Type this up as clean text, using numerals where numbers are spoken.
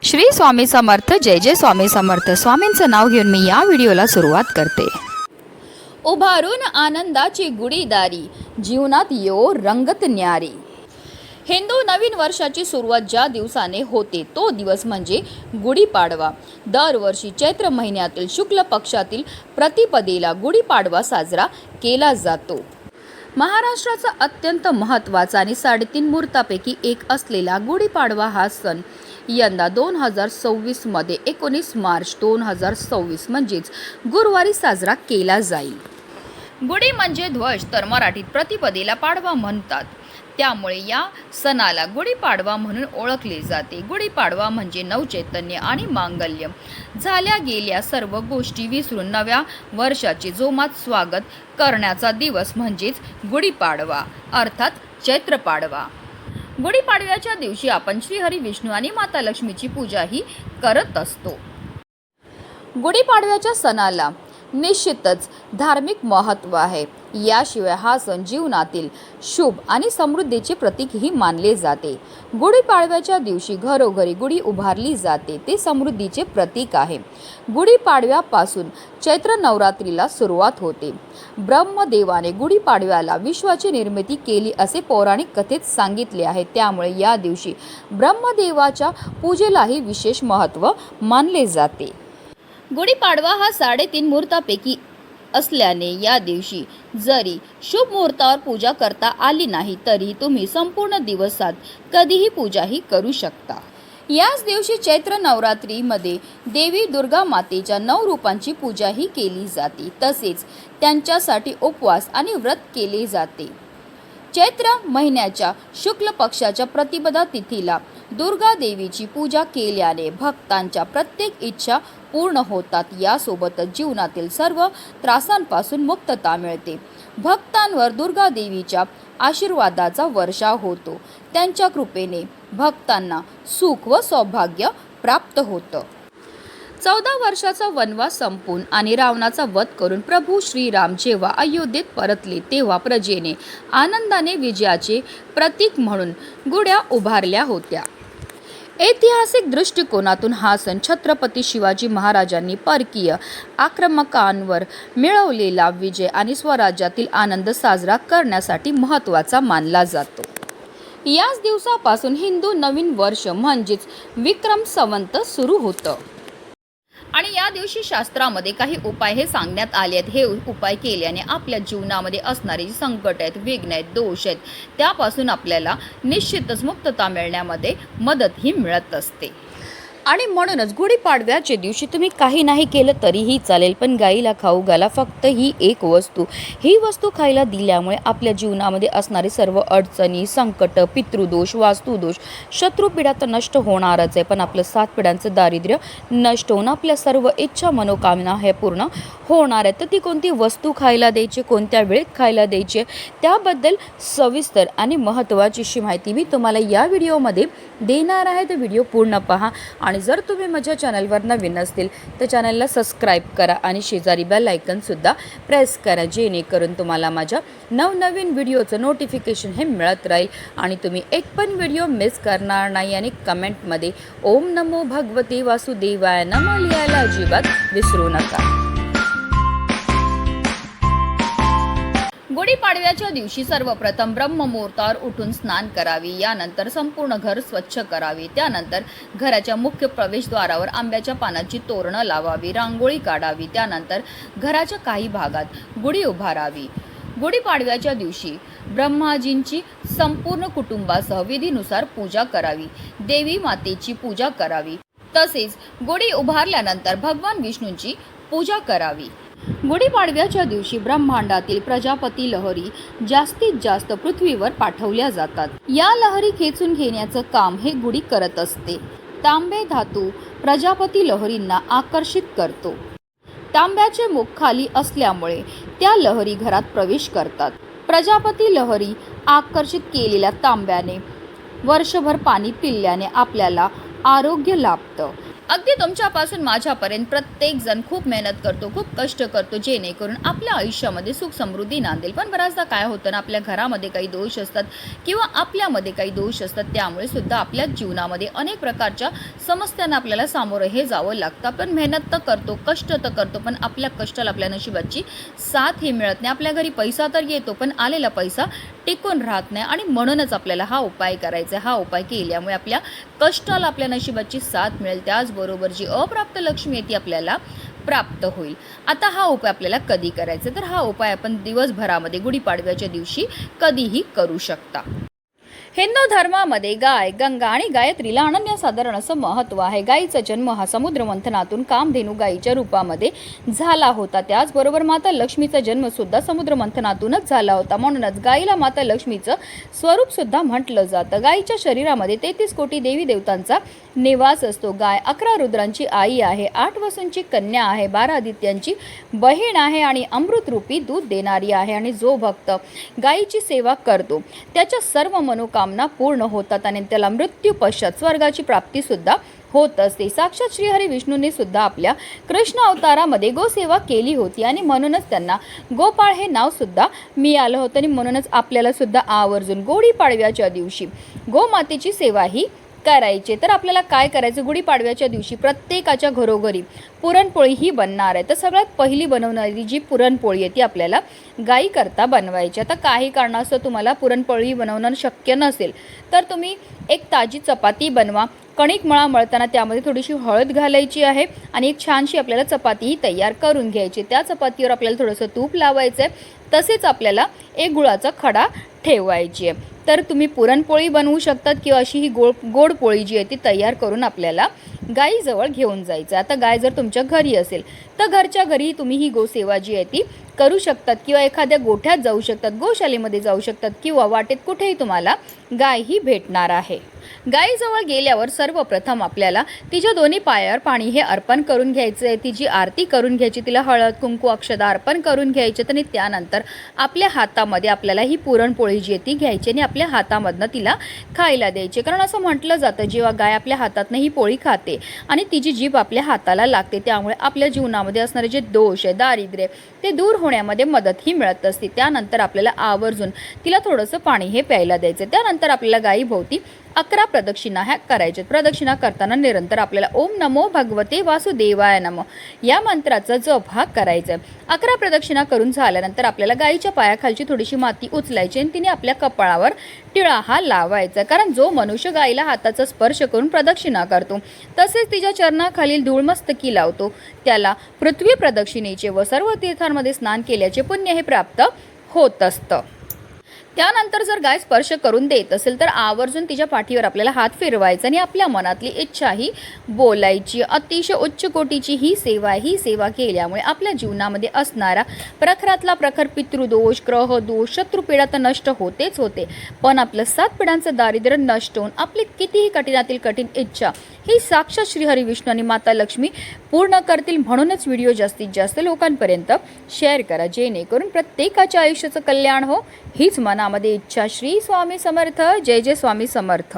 श्री स्वामी समर्थ. जय जय स्वामी समर्थ. स्वामींचं नाव घेऊन मी या व्हिडिओला सुरुवात करते. उभारून आनंदाची गुढीदारी, जीवनात यो रंगत न्यारी. हिंदू नवीन वर्षाची सुरुवात ज्या दिवसाने होते तो दिवस म्हणजे गुढीपाडवा. दरवर्षी चैत्र महिन्यातील शुक्ल पक्षातील प्रतिपदेला गुढीपाडवा साजरा केला जातो. महाराष्ट्राचा अत्यंत महत्त्वाचा आणि 3.5 मुहूर्तापैकी एक असलेला गुढीपाडवा हा सण यंदा 2026 मध्ये 19 मार्च 2026 म्हणजेच गुरुवारी साजरा केला जाईल. गुढी म्हणजे ध्वज, तर मराठीत प्रतिपदेला पाडवा म्हणतात. त्यामुळे या सणाला गुढीपाडवा म्हणून ओळखले जाते. गुढीपाडवा म्हणजे नवचैतन्य आणि मांगल्य, झाल्या गेल्या सर्व गोष्टी विसरून नव्या वर्षाचे जोमात स्वागत करण्याचा दिवस म्हणजेच गुढीपाडवा अर्थात चैत्र पाडवा. गुढीपाडव्याच्या दिवशी आपण श्रीहरी विष्णू आणि माता लक्ष्मीची पूजाही करत असतो. गुढीपाडव्याच्या सणाला निश्चितच धार्मिक महत्त्व आहे. याशिवाय हा सण जीवनातील शुभ आणि समृद्धीचे प्रतीकही मानले जाते. गुढीपाडव्याच्या दिवशी घरोघरी गुढी उभारली जाते, ते समृद्धीचे प्रतीक आहे. गुढीपाडव्यापासून चैत्र नवरात्रीला सुरुवात होते. ब्रह्मदेवाने गुढीपाडव्याला विश्वाची निर्मिती केली असे पौराणिक कथेत सांगितले आहे. त्यामुळे या दिवशी ब्रह्मदेवाच्या पूजेलाही विशेष महत्त्व मानले जाते. गुढीपाडवा हा 3.5 मुहूर्तापैकी असल्याने या दिवशी जरी शुभ मुहूर्तावर पूजा करता आली नाही तरी तुम्ही संपूर्ण दिवसात कधीही पूजाही करू शकता. याच दिवशी चैत्र नवरात्रीमध्ये देवी दुर्गा मातेच्या 9 रूपांची पूजाही केली जाते. तसेच त्यांच्यासाठी उपवास आणि व्रत केले जाते. चैत्र महिन्याच्या शुक्ल पक्षाच्या प्रतिपदा तिथीला दुर्गा देवीची पूजा केल्याने भक्तांच्या प्रत्येक इच्छा पूर्ण होतात. यासोबतच जीवनातील सर्व त्रासांपासून मुक्तता मिळते. भक्तांवर दुर्गा देवीच्या आशीर्वादाचा वर्षाव होतो. त्यांच्या कृपेने भक्तांना सुख व सौभाग्य प्राप्त होतं. 14 वर्षाचा वनवास संपून आणि रावणाचा वध करून प्रभू श्रीराम जेव्हा अयोध्येत परतले तेव्हा प्रजेने आनंदाने विजयाचे प्रतीक म्हणून गुढ्या उभारल्या होत्या. ऐतिहासिक दृष्टिकोनातून हा सण छत्रपती शिवाजी महाराजांनी परकीय आक्रमकांवर मिळवलेला विजय आणि स्वराज्यातील आनंद साजरा करण्यासाठी महत्त्वाचा मानला जातो. याच दिवसापासून हिंदू नवीन वर्ष म्हणजेच विक्रम संवत सुरू होतं. आणि या दिवशी शास्त्रामध्ये काही उपाय हे सांगण्यात आले आहेत. हे उपाय केल्याने आपल्या जीवनामध्ये असणारे जे संकट आहेत, विघ्न आहेत, दोष आहेत, त्यापासून आपल्याला निश्चितच मुक्तता मिळण्यामध्ये मदतही मिळत असते. आणि म्हणूनच गुढीपाडव्याच्या दिवशी तुम्ही काही नाही केलं तरीही चालेल, पण गाईला खाऊ घाला फक्त ही एक वस्तू. ही वस्तू खायला दिल्यामुळे आपल्या जीवनामध्ये असणारे सर्व अडचणी, संकट, पितृदोष, वास्तुदोष, शत्रुपीडा तर नष्ट होणारच आहे, पण आपलं 7 पिढ्यांचं दारिद्र्य नष्ट होऊन आपल्या सर्व इच्छा मनोकामना हे पूर्ण होणार आहे. तर ती कोणती वस्तू खायला द्यायची, कोणत्या वेळेत खायला द्यायची, त्याबद्दल सविस्तर आणि महत्त्वाची माहिती मी तुम्हाला या व्हिडिओमध्ये देणार आहे. तर व्हिडिओ पूर्ण पहा. आणि जर तुम्ही माझ्या चॅनलवर नवीन असतील तर चॅनलला सबस्क्राईब करा आणि शेजारी बेल आयकॉनसुद्धा प्रेस करा, जेणेकरून तुम्हाला माझ्या नवनवीन व्हिडिओचं नोटिफिकेशन हे मिळत राहील आणि तुम्ही एक पण व्हिडिओ मिस करणार नाही. आणि कमेंटमध्ये ओम नमो भगवते वासुदेवाय नमः लिहायला अजिबात विसरू नका. गुढीपाडव्याच्या दिवशी सर्वप्रथम ब्रह्ममुहूर्तावर उठून स्नान करावे. यानंतर संपूर्ण घर स्वच्छ करावे. त्यानंतर घराच्या मुख्य प्रवेशद्वारावर आंब्याच्या पानाची तोरणं लावावी, रांगोळी काढावी. त्यानंतर घराच्या काही भागात गुढी उभारावी. गुढीपाडव्याच्या दिवशी ब्रह्माजींची संपूर्ण कुटुंबासह विधीनुसार पूजा करावी. देवी मातेची पूजा करावी. तसेच गुढी उभारल्यानंतर भगवान विष्णूंची पूजा करावी. गुढीपाडव्याच्या दिवशी ब्रह्मांडातील प्रजापती लहरी जास्तीत जास्त पृथ्वीवर पाठवल्या जातात. या लहरी खेचून घेण्याचं काम हे गुढी करत असते. तांबे धातू प्रजापती लहरींना आकर्षित करतो. तांब्याचे मुख खाली असल्यामुळे त्या लहरी घरात प्रवेश करतात. प्रजापती लहरी आकर्षित केलेल्या तांब्याने वर्षभर पाणी पिल्याने आपल्याला आरोग्य लाभतं. अगदी तुमच्यापासून माझ्यापर्यंत प्रत्येक जण खूप मेहनत करतो, खूप कष्ट करतो, जेणेकरून आपल्या आयुष्यामध्ये सुख समृद्धी नांदेल. पण बऱ्याचदा काय होतं ना, आपल्या घरामध्ये काही दोष असतात किंवा आपल्यामध्ये काही दोष असतात, त्यामुळे सुद्धा आपल्या जीवनामध्ये अनेक प्रकारच्या समस्यांना आपल्याला सामोरं हे जावं लागतं. आपण मेहनत तर करतो, कष्ट तर करतो, पण आपल्या कष्टाला आपल्या नशिबाची साथ ही मिळत नाही. आपल्या घरी पैसा तर येतो, पण आलेला पैसा टिकून राहत नाही आणि म्हणूनच आपल्याला हा उपाय करायचा आहे. हा उपाय केल्यामुळे आपल्या कष्टाला आपल्या नशिबाची साथ मिळेल, त्याचबरोबर जी अप्राप्त लक्ष्मी आहे ती आपल्याला प्राप्त होईल. आता हा उपाय आपल्याला कधी करायचा, तर हा उपाय आपण दिवसभरामध्ये गुढीपाडव्याच्या दिवशी कधीही करू शकता. हिंदू धर्मामध्ये गाय, गंगा आणि गायत्रीला अनन्यसाधारण असं महत्त्व आहे. गायीचा जन्म हा समुद्र मंथनातून कामधेनू गायीच्या रूपामध्ये झाला होता. त्याचबरोबर माता लक्ष्मीचा जन्म सुद्धा समुद्र मंथनातूनच झाला होता. म्हणूनच गायीला माता लक्ष्मीचं स्वरूप सुद्धा म्हटलं जातं. गायीच्या शरीरामध्ये 33 कोटी देवी देवतांचा निवास असतो. गाय 11 रुद्रांची आई आहे, 8 वसूंची कन्या आहे, 12 आदित्यांची बहीण आहे आणि अमृतरूपी दूध देणारी आहे. आणि जो भक्त गायीची सेवा करतो त्याच्या सर्व मनोकामना पूर्ण होतात आणि त्याला मृत्यू पश्चात स्वर्गाची प्राप्ती सुद्धा होत असते. साक्षात श्रीहरी विष्णूंनी सुद्धा आपल्या कृष्ण अवतारामध्ये गोसेवा केली होती आणि म्हणूनच त्यांना गोपाळ हे नाव सुद्धा मिळालं होतं. आणि म्हणूनच आपल्याला सुद्धा आवर्जून गुढीपाडव्याच्या दिवशी गोमातेची सेवा ही करायचे. तर आपल्याला काय करायचं, गुढीपाडव्याच्या दिवशी प्रत्येकाच्या घरोघरी पुरणपोळी ही बनणार आहे. तर सगळ्यात पहिली बनवणारी जी पुरणपोळी आहे ती आपल्याला गाई करता बनवायची. आता काही कारणास्तव तुम्हाला पुरणपोळी बनवणं शक्य नसेल तर तुम्ही एक ताजी चपाती बनवा. कणिक मळताना त्यामध्ये थोडीशी हळद घालायची आहे आणि एक छानशी आपल्याला चपातीही तयार करून घ्यायची. त्या चपातीवर आपल्याला थोडंसं तूप लावायचं आहे. तसेच आपल्याला एक गुळाचा खडा ठेवायची आहे. तर तुम्ही पुरणपोळी बनवू शकतात किंवा अशी ही गोड पोळी जी आहे ती तयार करून आपल्याला गाईजवळ घेऊन जायचं. आता गाय जर तुमच्या घरी असेल तर घरच्या घरी तुम्ही ही गोसेवा जी आहे ती करू शकतात किंवा एखाद्या गोठ्यात जाऊ शकतात, गोशालेमध्ये जाऊ शकतात किंवा वाटेत कुठेही तुम्हाला गाय ही भेटणार आहे. गायीजवळ गेल्यावर सर्वप्रथम आपल्याला तिच्या दोन्ही पायावर पाणी हे अर्पण करून घ्यायचं आहे. तिची आरती करून घ्यायची, तिला हळद कुंकू अक्षदा अर्पण करून घ्यायचे. आणि त्यानंतर आपल्या हातामध्ये आपल्याला ही पुरणपोळी जी आहे ती घ्यायची आणि आपल्या हातामधनं तिला खायला द्यायची. कारण असं म्हटलं जातं जेव्हा गाय आपल्या हातातनं ही पोळी खाते आणि तिची जीभ आपल्या हाताला लागते त्यामुळे आपल्या जीवनामध्ये असणारे जे दोष आहे, दारिद्र्य ते दूर होण्यामध्ये मदत ही मिळत असते. त्यानंतर आपल्याला आवर्जून तिला थोडंसं पाणी हे प्यायला द्यायचं. त्यानंतर आपल्याला गायीभोवती 11 प्रदक्षिणा ह्या करायच्या. प्रदक्षिणा करताना निरंतर आपल्याला ओम नमो भगवते वासुदेवाय नमः या मंत्राचा जप हा करायचा. 11 प्रदक्षिणा करून झाल्यानंतर आपल्याला गायीच्या पायाखालची थोडीशी माती उचलायची आणि तिने आपल्या कपाळावर टिळा हा लावायचा. कारण जो मनुष्य गायीला हाताचा स्पर्श करून प्रदक्षिणा करतो तसेच तिच्या चरणाखालील धूळ मस्तकी लावतो त्याला पृथ्वी प्रदक्षिणेचे व सर्व तीर्थांमध्ये स्नान केल्याचे पुण्य हे प्राप्त होत असतं. त्यानंतर जर गाय स्पर्श करून देत असेल तर आवर्जून तिच्या पाठीवर आपल्याला हात फिरवायचा आणि आपल्या मनातली इच्छा ही बोलायची. अतिशय उच्च कोटीची ही सेवा केल्यामुळे आपल्या जीवनामध्ये असणारा प्रखरातला प्रखर पितृदोष, ग्रह दोष, शत्रुपीडा तर नष्ट होतेच होते, पण आपलं 7 पिढ्यांचं दारिद्र्य नष्ट होऊन आपली कितीही कठीणातील कठीण इच्छा ही साक्षात श्रीहरी विष्णू आणि माता लक्ष्मी पूर्ण करतील. म्हणूनच व्हिडिओ जास्तीत जास्त लोकांपर्यंत शेअर करा जेणेकरून प्रत्येकाच्या आयुष्याचं कल्याण हो हीच मनामध्ये इच्छा. श्री स्वामी समर्थ. जय जय स्वामी समर्थ.